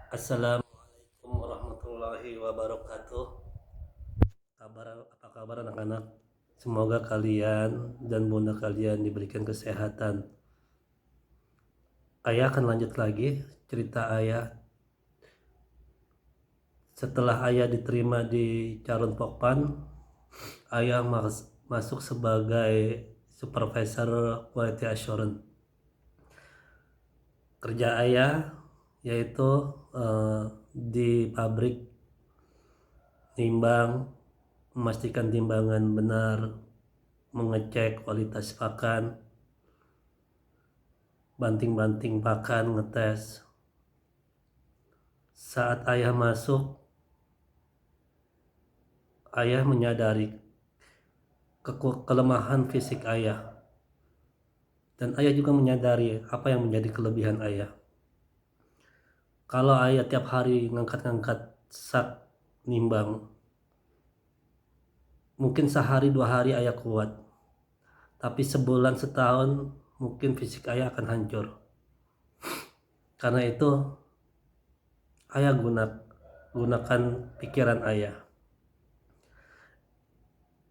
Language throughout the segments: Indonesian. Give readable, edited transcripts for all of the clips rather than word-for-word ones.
Assalamualaikum warahmatullahi wabarakatuh. Apa kabar anak-anak? Semoga kalian dan bunda kalian diberikan kesehatan. Ayah akan lanjut lagi cerita ayah. Setelah ayah diterima di Calon Pokpan, ayah masuk sebagai supervisor quality assurance. Kerja ayah yaitu di pabrik nimbang, memastikan timbangan benar, mengecek kualitas pakan, banting-banting pakan, ngetes. Saat ayah masuk, ayah menyadari kelemahan fisik ayah. Dan ayah juga menyadari apa yang menjadi kelebihan ayah. Kalau ayah tiap hari ngangkat-ngangkat sak nimbang, mungkin sehari 2 hari ayah kuat. Tapi sebulan setahun mungkin fisik ayah akan hancur. Karena itu ayah gunakan pikiran ayah.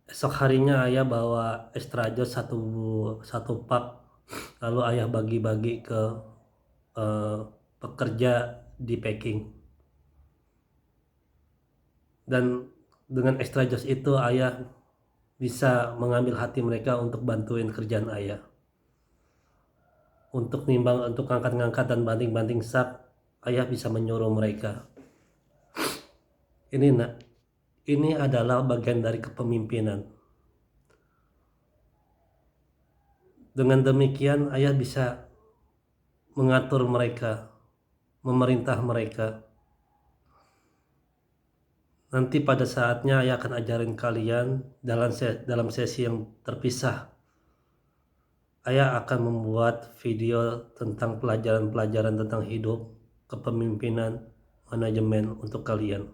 Esok harinya ayah bawa extra jus satu pak, lalu ayah bagi-bagi ke pekerja di packing. Dan dengan extra jus itu ayah bisa mengambil hati mereka untuk bantuin kerjaan ayah. Untuk nimbang, untuk ngangkat-ngangkat dan banting-banting sak, ayah bisa menyuruh mereka. Ini adalah bagian dari kepemimpinan. Dengan demikian ayah bisa mengatur mereka, memerintah mereka. Nanti pada saatnya ayah akan ajarin kalian dalam sesi yang terpisah. Ayah akan membuat video tentang pelajaran-pelajaran tentang hidup, kepemimpinan, manajemen untuk kalian.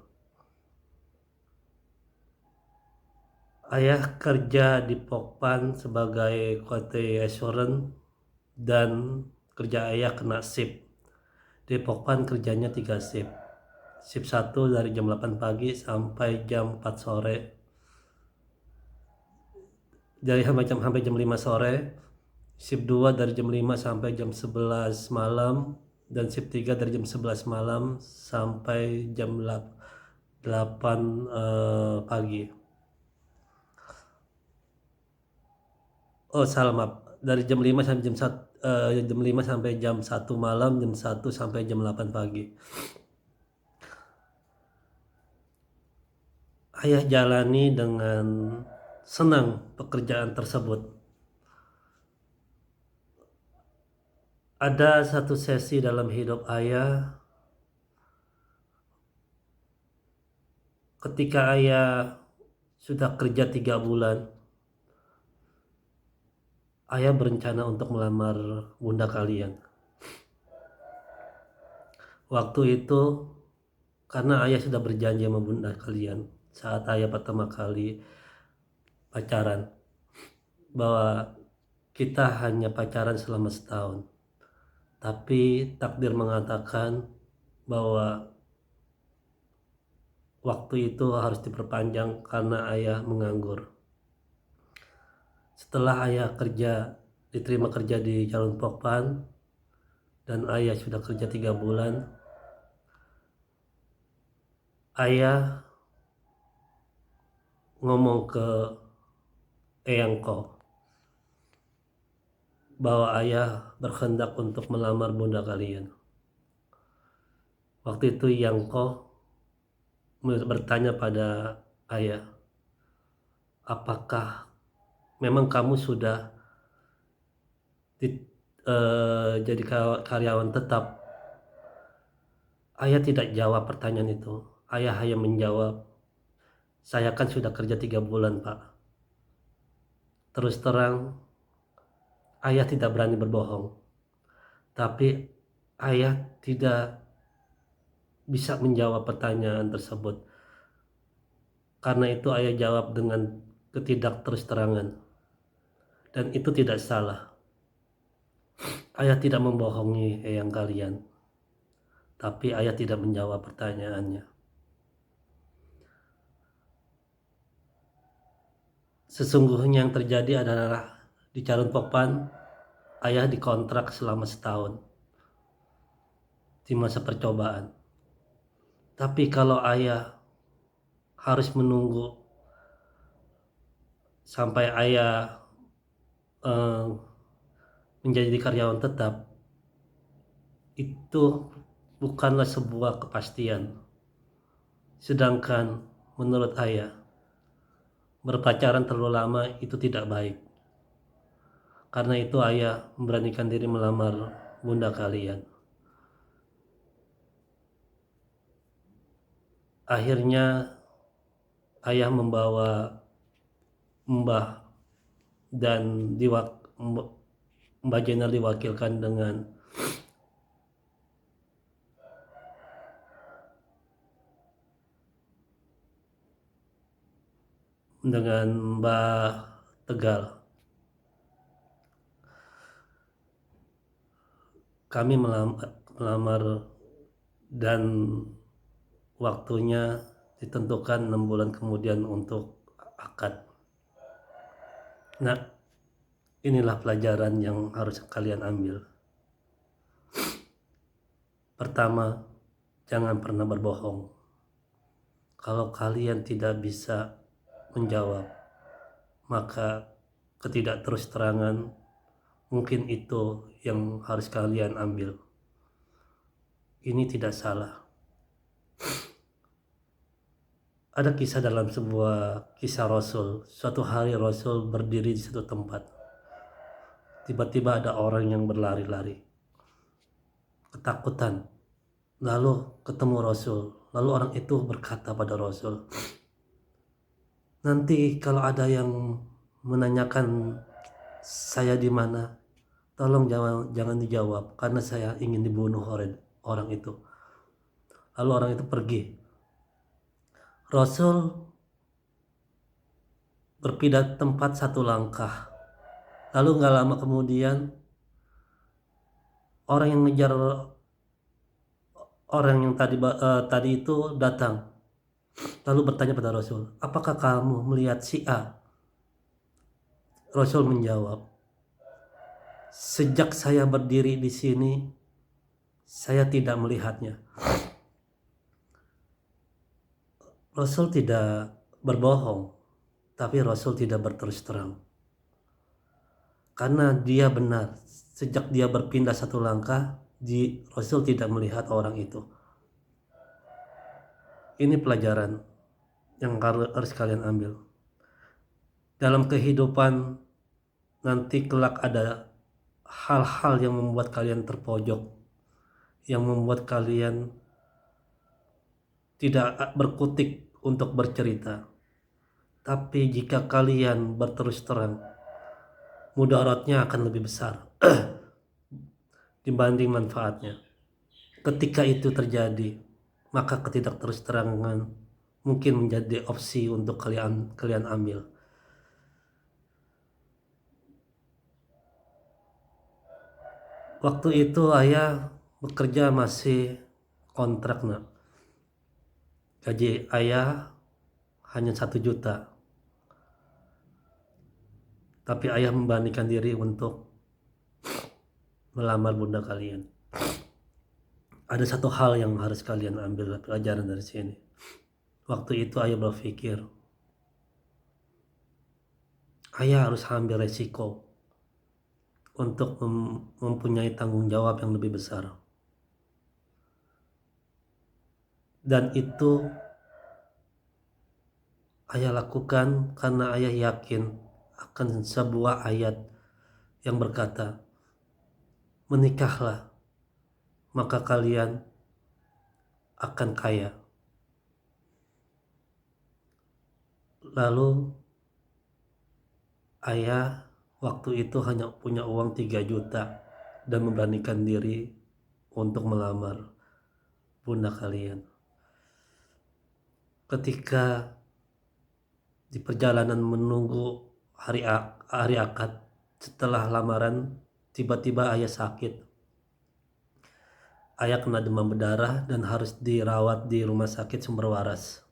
Ayah kerja di Pokpan sebagai quality assurance dan kerja ayah kena shift. Di Pokpan kerjanya 3 shift. Shift 1 dari jam 8 pagi sampai jam 4 sore. Sampai jam 5 sore. Shift 2 dari jam 5 sampai jam 11 malam. Dan shift 3 dari jam 11 malam sampai jam 8 pagi. Oh salah, maaf. Dari jam 5 sampai jam 1 malam, jam 1 sampai jam 8 pagi. Ayah jalani dengan senang pekerjaan tersebut. Ada satu sesi dalam hidup ayah ketika ayah sudah kerja 3 bulan. Ayah berencana untuk melamar bunda kalian. Waktu itu karena ayah sudah berjanji sama bunda kalian saat ayah pertama kali pacaran, bahwa kita hanya pacaran selama setahun. Tapi takdir mengatakan bahwa waktu itu harus diperpanjang karena ayah menganggur. Setelah ayah diterima kerja di Calon Pokpan dan ayah sudah kerja 3 bulan, ayah ngomong ke eyangko bahwa ayah berkehendak untuk melamar bunda kalian. Waktu itu eyangko bertanya pada ayah, apakah memang kamu sudah jadi karyawan tetap? Ayah tidak jawab pertanyaan itu. Ayah hanya menjawab, saya kan sudah kerja 3 bulan pak. Terus terang, ayah tidak berani berbohong. Tapi ayah tidak bisa menjawab pertanyaan tersebut. Karena itu ayah jawab dengan ketidakterus-terangan. Dan itu tidak salah. Ayah tidak membohongi eyang kalian. tapi ayah tidak menjawab pertanyaannya. Sesungguhnya yang terjadi adalah di Calon Popan, ayah dikontrak selama setahun di masa percobaan. Tapi kalau ayah harus menunggu sampai ayah menjadi karyawan tetap, itu bukanlah sebuah kepastian. Sedangkan menurut ayah, berpacaran terlalu lama itu tidak baik. Karena itu ayah memberanikan diri melamar bunda kalian. Akhirnya ayah membawa Mbah dan Mbak Jenner diwakilkan dengan Mbak Tegal. Kami melamar dan waktunya ditentukan 6 bulan kemudian untuk akad. Nah, inilah pelajaran yang harus kalian ambil. Pertama, jangan pernah berbohong. Kalau kalian tidak bisa menjawab, maka ketidakterus-terangan mungkin itu yang harus kalian ambil. Ini tidak salah. Ada kisah dalam sebuah kisah Rasul. Suatu hari Rasul berdiri di satu tempat. Tiba-tiba ada orang yang berlari-lari, ketakutan. Lalu ketemu Rasul. Lalu orang itu berkata pada Rasul, nanti kalau ada yang menanyakan saya di mana, tolong jangan dijawab karena saya ingin dibunuh oleh orang itu. Lalu orang itu pergi. Rasul berpindah tempat satu langkah. Lalu gak lama kemudian orang yang ngejar orang yang tadi itu datang. Lalu bertanya pada Rasul, apakah kamu melihat si A? Rasul menjawab, sejak saya berdiri di sini, saya tidak melihatnya. Rasul tidak berbohong, tapi Rasul tidak berterus terang. Karena dia benar, sejak dia berpindah satu langkah, Rasul tidak melihat orang itu. Ini pelajaran yang harus kalian ambil. Dalam kehidupan nanti kelak ada hal-hal yang membuat kalian terpojok, yang membuat kalian tidak berkutik untuk bercerita. Tapi jika kalian berterus terang, mudaratnya akan lebih besar dibanding manfaatnya. Ketika itu terjadi, maka ketidakterus-terangan mungkin menjadi opsi untuk kalian ambil. Waktu itu ayah bekerja masih kontrak, nak. Gaji ayah hanya 1 juta. Tapi ayah memberanikan diri untuk melamar bunda kalian. Ada satu hal yang harus kalian ambil pelajaran dari sini. Waktu itu ayah berpikir, ayah harus ambil resiko untuk mempunyai tanggung jawab yang lebih besar. Dan itu ayah lakukan karena ayah yakin akan sebuah ayat yang berkata, menikahlah, maka kalian akan kaya. Lalu ayah waktu itu hanya punya uang 3 juta dan memberanikan diri untuk melamar bunda kalian. Ketika di perjalanan menunggu hari akad, setelah lamaran tiba-tiba ayah sakit. Ayah kena demam berdarah dan harus dirawat di rumah sakit Sumber Waras.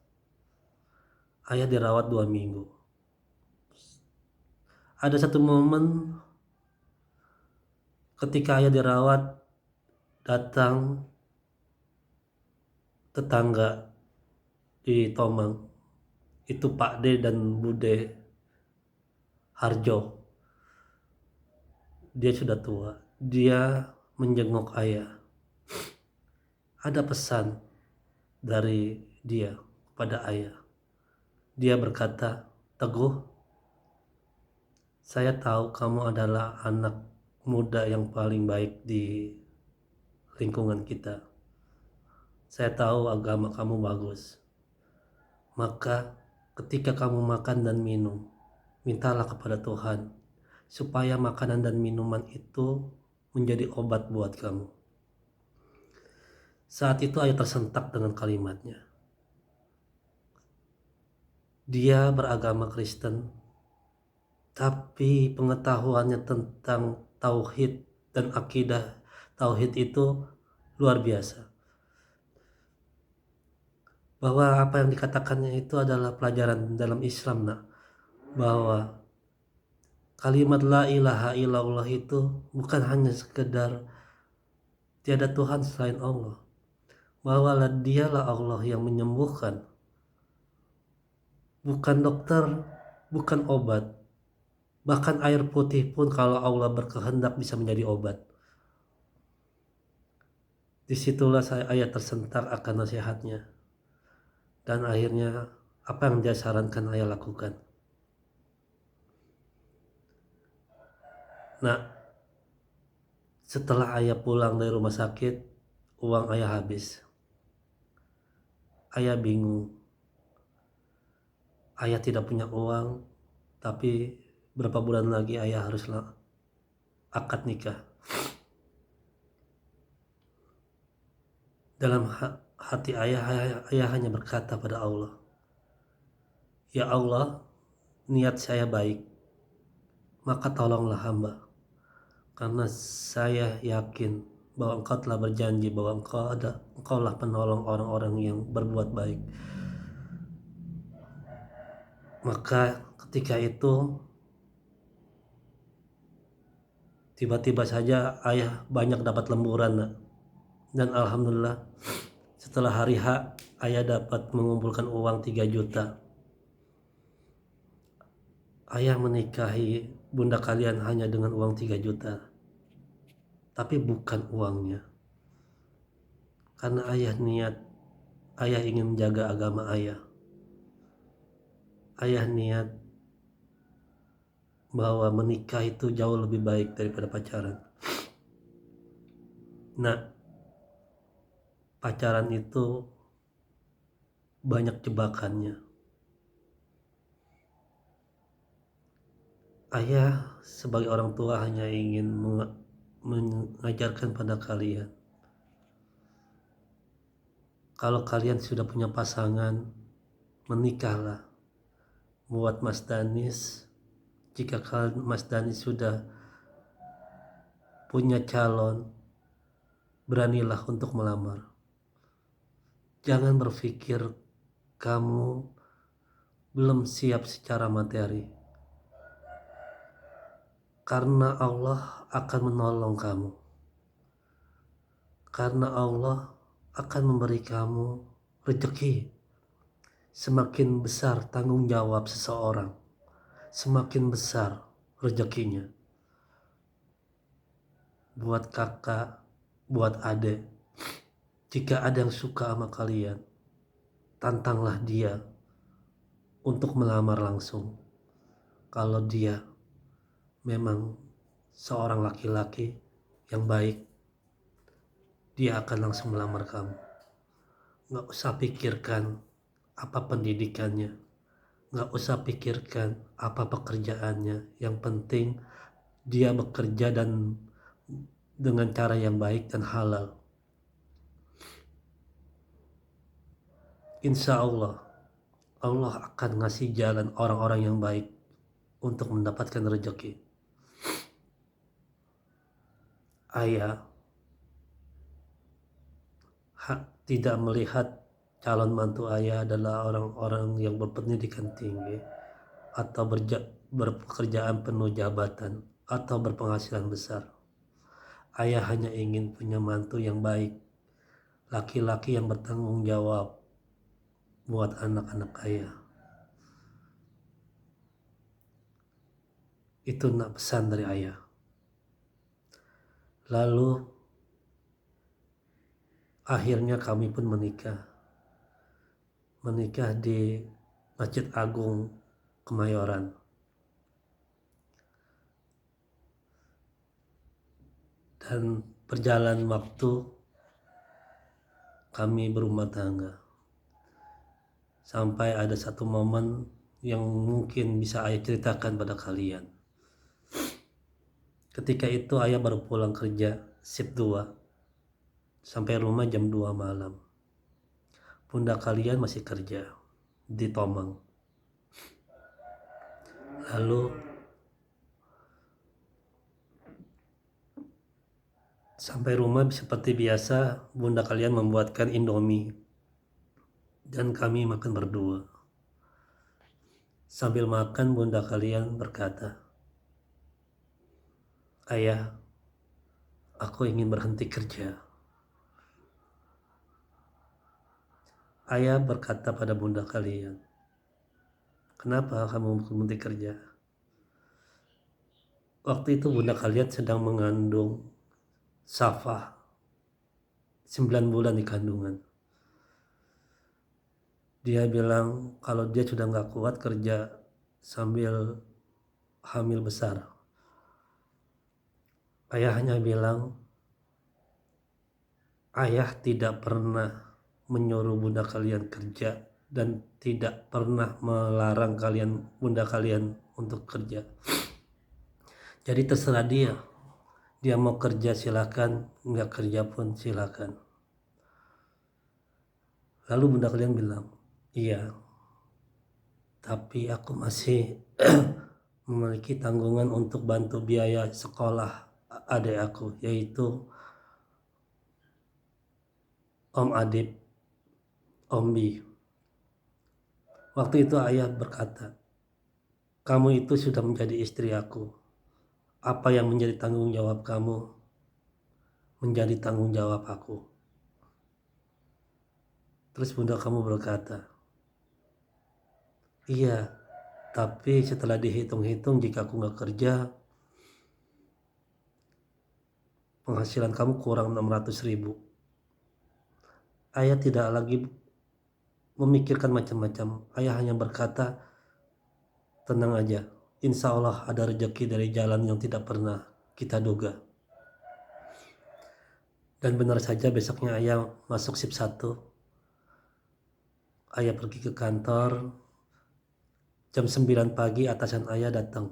Ayah dirawat 2 minggu. Ada satu momen ketika ayah dirawat, datang tetangga di Tomang, itu Pak D dan Bude Harjo. Dia sudah tua. Dia menjenguk ayah. Ada pesan dari dia kepada ayah. Dia berkata, "Teguh, saya tahu kamu adalah anak muda yang paling baik di lingkungan kita. Saya tahu agama kamu bagus. Maka ketika kamu makan dan minum, mintalah kepada Tuhan supaya makanan dan minuman itu menjadi obat buat kamu." Saat itu ayah tersentak dengan kalimatnya. Dia beragama Kristen, tapi pengetahuannya tentang tauhid dan akidah tauhid itu luar biasa. Bahwa apa yang dikatakannya itu adalah pelajaran dalam Islam, nak. Bahwa kalimat la ilaha illallah itu bukan hanya sekedar tiada Tuhan selain Allah. Bahwa dialah Allah yang menyembuhkan. Bukan dokter, bukan obat. Bahkan air putih pun kalau Allah berkehendak bisa menjadi obat. Disitulah ayah tersentak akan nasihatnya. Dan akhirnya apa yang dia sarankan ayah lakukan. Nah, setelah ayah pulang dari rumah sakit, uang ayah habis. Ayah bingung. Ayah tidak punya uang, tapi berapa bulan lagi ayah harus akad nikah. Dalam hati ayah hanya berkata pada Allah, "Ya Allah, niat saya baik, maka tolonglah hamba. Karena saya yakin bahwa Engkau telah berjanji bahwa Engkaulah penolong orang-orang yang berbuat baik." Maka ketika itu tiba-tiba saja ayah banyak dapat lemburan, nak. Dan alhamdulillah setelah hari H ayah dapat mengumpulkan uang 3 juta. Ayah menikahi bunda kalian hanya dengan uang 3 juta. Tapi bukan uangnya. Karena ayah ingin menjaga agama ayah. Ayah niat bahwa menikah itu jauh lebih baik daripada pacaran. Nah, pacaran itu banyak jebakannya. Ayah sebagai orang tua hanya ingin mengajarkan pada kalian, kalau kalian sudah punya pasangan, menikahlah. Buat Mas Danis, jika Mas Danis sudah punya calon, beranilah untuk melamar. Jangan berpikir kamu belum siap secara materi, karena Allah akan menolong kamu. Karena Allah akan memberi kamu rezeki. Semakin besar tanggung jawab seseorang, semakin besar rezekinya. Buat kakak, buat adik, jika ada yang suka sama kalian, tantanglah dia untuk melamar langsung. Kalau dia memang seorang laki-laki yang baik, dia akan langsung melamar kamu. Gak usah pikirkan apa pendidikannya, gak usah pikirkan apa pekerjaannya. Yang penting dia bekerja dan dengan cara yang baik dan halal. Insya Allah, Allah akan ngasih jalan orang-orang yang baik untuk mendapatkan rezeki. Ayah tidak melihat calon mantu ayah adalah orang-orang yang berpendidikan tinggi atau berpekerjaan penuh jabatan atau berpenghasilan besar. Ayah hanya ingin punya mantu yang baik, laki-laki yang bertanggung jawab buat anak-anak ayah. Itu nak pesan dari ayah. Lalu akhirnya kami pun menikah di Masjid Agung Kemayoran. Dan berjalan waktu kami berumah tangga. Sampai ada satu momen yang mungkin bisa ayah ceritakan pada kalian. Ketika itu ayah baru pulang kerja shift 2. Sampai rumah jam 2 malam. Bunda kalian masih kerja di Tomang. Lalu sampai rumah seperti biasa, bunda kalian membuatkan Indomie dan kami makan berdua. Sambil makan, bunda kalian berkata, "Ayah, aku ingin berhenti kerja." Ayah berkata pada bunda kalian, "Kenapa kamu berhenti kerja?" Waktu itu bunda kalian sedang mengandung Safa, 9 bulan di kandungan. Dia bilang kalau dia sudah gak kuat kerja sambil hamil besar. Ayah hanya bilang, ayah tidak pernah menyuruh bunda kalian kerja dan tidak pernah melarang bunda kalian untuk kerja. Jadi terserah dia. Dia mau kerja silakan, nggak kerja pun silakan. Lalu bunda kalian bilang, "Iya, tapi aku masih memiliki tanggungan untuk bantu biaya sekolah adik aku, yaitu Om Adib, Om Bi." Waktu itu ayah berkata, "Kamu itu sudah menjadi istri aku. Apa yang menjadi tanggung jawab kamu, menjadi tanggung jawab aku." Terus bunda kamu berkata, "Iya, tapi setelah dihitung-hitung jika aku nggak kerja, penghasilan kamu kurang 600.000. Ayah tidak lagi memikirkan macam-macam. Ayah hanya berkata, "Tenang aja, insya Allah ada rezeki dari jalan yang tidak pernah kita duga." Dan benar saja besoknya ayah masuk shift 1. Ayah pergi ke kantor. Jam 9 pagi atasan ayah datang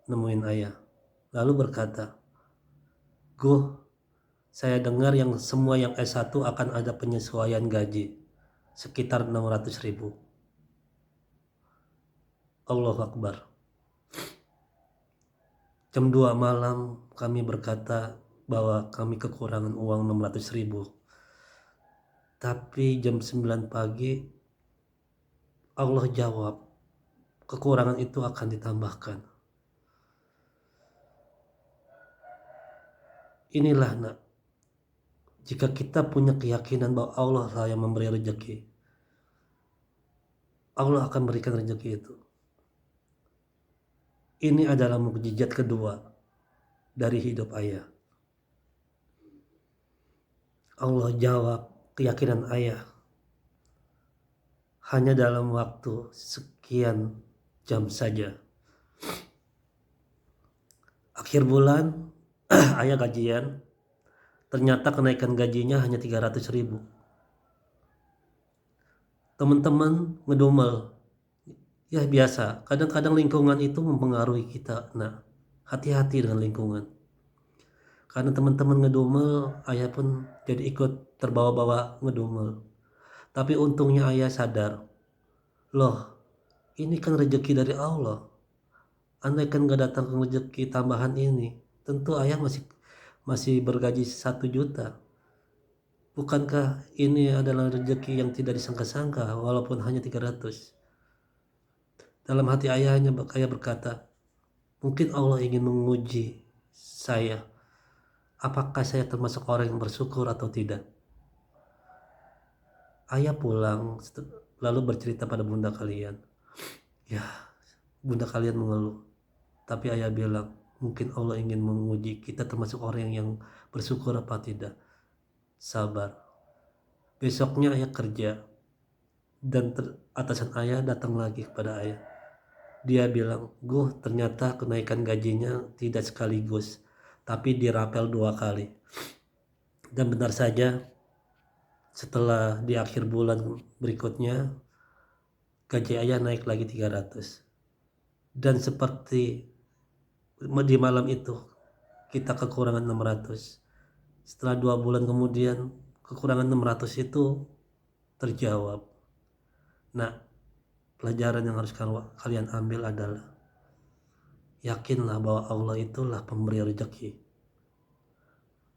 nemuin ayah. Lalu berkata, "Guh, saya dengar semua yang S1 akan ada penyesuaian gaji sekitar 600.000. Allahu Akbar. Jam 2 malam kami berkata bahwa kami kekurangan uang 600.000. Tapi jam 9 pagi Allah jawab, kekurangan itu akan ditambahkan. Inilah nak, jika kita punya keyakinan bahwa Allah lah yang memberi rezeki, Allah akan berikan rezeki itu. Ini adalah mukjizat kedua dari hidup ayah. Allah jawab keyakinan ayah hanya dalam waktu sekian jam saja. Akhir bulan ayah gajian, ternyata kenaikan gajinya hanya 300.000. Teman-teman ngedumel. Ya biasa, kadang-kadang lingkungan itu mempengaruhi kita. Nah, hati-hati dengan lingkungan. Karena teman-teman ngedumel, ayah pun jadi ikut terbawa-bawa ngedumel. Tapi untungnya ayah sadar, loh ini kan rezeki dari Allah. Andai kan gak datang rezeki tambahan ini, tentu ayah masih bergaji 1 juta. Bukankah ini adalah rezeki yang tidak disangka-sangka walaupun hanya 300? Dalam hati ayah berkata, mungkin Allah ingin menguji saya. Apakah saya termasuk orang yang bersyukur atau tidak? Ayah pulang lalu bercerita pada bunda kalian. Ya, bunda kalian mengeluh. Tapi ayah bilang, mungkin Allah ingin menguji kita termasuk orang yang bersyukur apa tidak. Sabar. Besoknya ayah kerja. Dan atasan ayah datang lagi kepada ayah. Dia bilang, ternyata kenaikan gajinya tidak sekaligus, tapi dirapel 2 kali. Dan benar saja, setelah di akhir bulan berikutnya, gaji ayah naik lagi 300. Dan seperti di malam itu, kita kekurangan 600. Setelah 2 bulan kemudian, kekurangan 600 itu terjawab. Nah, pelajaran yang harus kalian ambil adalah, yakinlah bahwa Allah itulah pemberi rezeki.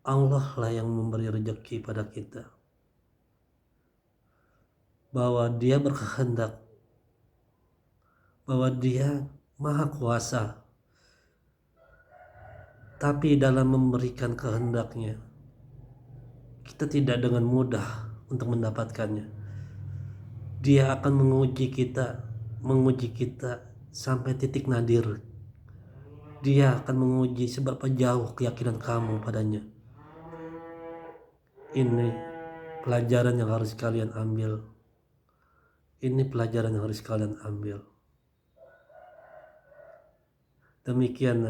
Allah lah yang memberi rezeki pada kita. Bahwa Dia berkehendak, bahwa Dia Maha Kuasa. Tapi dalam memberikan kehendaknya, kita tidak dengan mudah untuk mendapatkannya. Dia akan menguji kita sampai titik nadir. Dia akan menguji seberapa jauh keyakinan kamu padanya. Ini pelajaran yang harus kalian ambil. Ini pelajaran yang harus kalian ambil. Demikian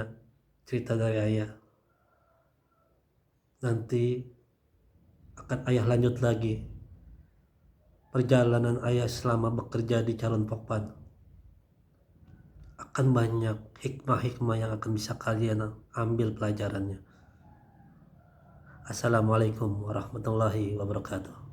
cerita dari ayah. Nanti akan ayah lanjut lagi perjalanan ayah selama bekerja di Calon Pokpan. Akan banyak hikmah-hikmah yang akan bisa kalian ambil pelajarannya. Assalamualaikum warahmatullahi wabarakatuh.